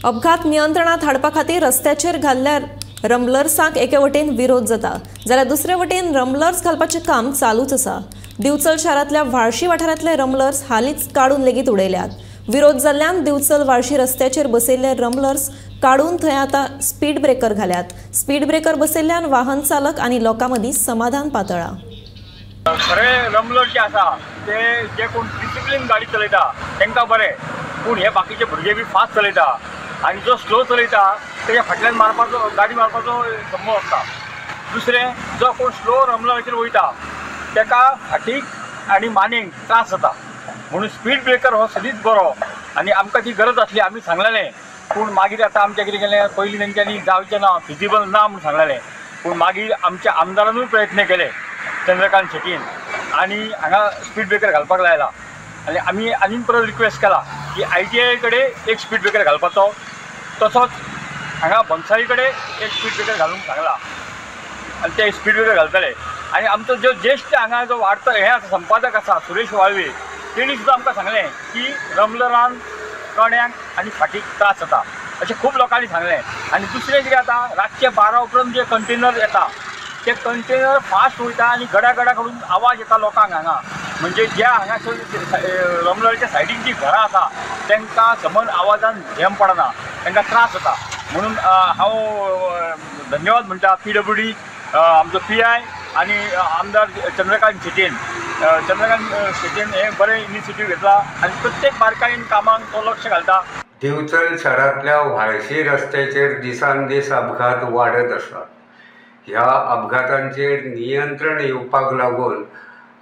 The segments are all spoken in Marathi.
अपघात नियंत्रणात हाडपा खातीर रस्त्याचेर घाल्ल्या रम्बलर्सांक एके वटेन विरोध जाता जाल्यार दुसरे वटेन रम्बलर्स घालपाचें काम चालूच आसा। दिवचल शारांतल्या वाळशी वाठारांतले रम्बलर्स हालींच काडून लेगीत उडयल्यात। विरोध जाल्ल्यान दिवचल वाळशी रस्त्याचेर बसयल्ले रम्बलर्स काडून थंय आतां स्पीड ब्रेकर घाल्यात। स्पीड ब्रेकर बसयल्ल्यान वाहन चालक आनी लोकां मदीं समाधान पातळ्ळां। खरे रम्बलर जे आसा ते जे कोण डिसिप्लीन गाडी चलयता तांकां बरें, पूण हे बाकीचे भुरगे बी फास्ट चलयता आनी जो स्लो चलयता तेच्या फाटल्यान गाडी मारपाचो संभव आसता। दुसरें जो कोण स्लो रम्बलराचेर वयता ताका फाटीक आनी मानेक त्रास जाता, म्हणून स्पीड ब्रेकर हो सदींच बरो आनी आमकां ती गरज आसली। आमी सांगलेलें, पूण मागीर आतां आमचें कितें केलें, पयलीं तेंच्यांनी जावचें ना, फिजिबल ना म्हूण सांगलेलें, पूण मागीर आमच्या आमदारानूय प्रयत्न केले चंद्रकांत शेट्टीन आनी हांगा स्पीड ब्रेकर घालपाक लायला। आनी आमी आनीक परत रिक्वेस्ट केला की ITI कडेन एक स्पीड ब्रेकर घालपाचो, तसोच हांगा बंसाळी कडेन एक स्पीड ब्रेकर घालूंक सांगला आनी ते स्पीड ब्रेकर घालतले। आनी आमचो जो ज्येश्ठ हांगा जो वाडतो हे आसा संपादक आसा सुरेश वाळवे, तेणी सुद्दां आमकां सांगलें की रम्बलरान कण्याक आनी फाटीक त्रास जाता अशें खूब लोकांनी सांगलें। आनी दुसरें कितें जाता, रातचे 12 उपरांत जे कंटेनर येता ते कंटेनर फास्ट वयता आनी गडा करून आवाज येता लोकांक हांगा, म्हणजे ज्या हांगा रम्बलराच्या सायडीक जी घरां आसा तांकां समज आवाजान झेम पडना, तांकां त्रास जाता। म्हणून हांव धन्यवाद म्हणटा PWD आमचो PI आनी आमदार चंद्रकांत शेट्टीन हे बरें इनिशिएटीव घेतला आनी प्रत्येक बारकायेन कामांक तो लक्ष घालता। दिवचल शारांतल्या व्हाळशी रस्त्याचेर दिसान दीस अपघात वाडत आसा। ह्या अपघातांचेर नियंत्रण येवपाक लागून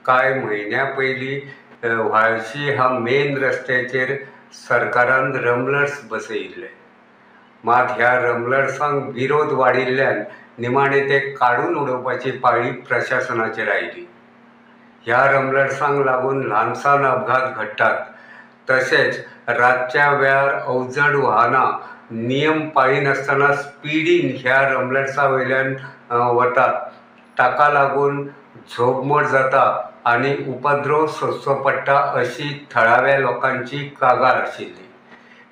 कांय म्हयन्या पयलीं व्हाळशी ह्या मेन रस्त्याचेर सरकारान रम्बलर्स बसयिल्ले, मात ह्या रम्बलर्सांक विरोध वाडिल्ल्यान निमाणे ते काडून उडोवपाची पाळी प्रशासनाचेर आयली। ह्या रम्बलर्सांक लागून ल्हानसान अपघात घडटात, तशेंच रातच्या वेळार अवजड वाहनां नियम पाळिनासतना स्पिडीन ह्या रम्बलर्सा वयल्यान वतात, ताका लागून झोगमोड जाता आनी उपद्रव सोंसचो पडटा अशी थळाव्या लोकांची कागाळ आशिल्ली।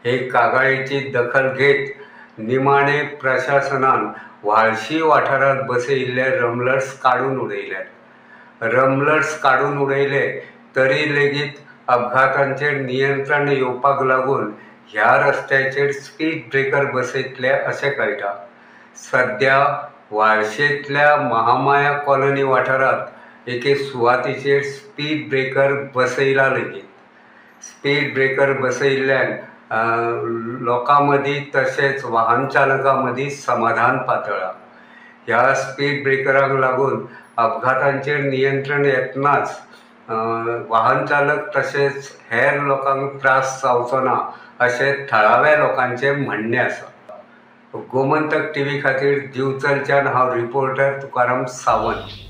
हे कागाळीची दखल घेत निमाणे प्रशासनान व्हाळशी वाठारांत बसयिल्ले रम्बलर्स काडून उडयल्यात। रम्बलर्स काडून उडयले तरी लेगीत अपघातांचेर नियंत्रण येवपाक लागून ह्या रस्त्याचेर स्पीड ब्रेकर बसयतले अशें कळटा। सद्या व्हाळशेंतल्या महामाया कॉलनी वाठारांत एके सुवातीचेर स्पीड ब्रेकर बसयला लेगीत। स्पीड ब्रेकर बसयिल्ल्यान लोकां मदीं तशेंच वाहन चालकां मदीं समाधान पातळ्ळां। ह्या स्पीड ब्रेकराक लागून अपघातांचेर नियंत्रण येतनाच वाहन चालक तशेंच हेर लोकांक त्रास जावचो ना अशें थळाव्या लोकांचें म्हणणें आसा। गोमंतक TV खातीर दिवचलच्यान हांव रिपोर्टर तुकाराम सावंत।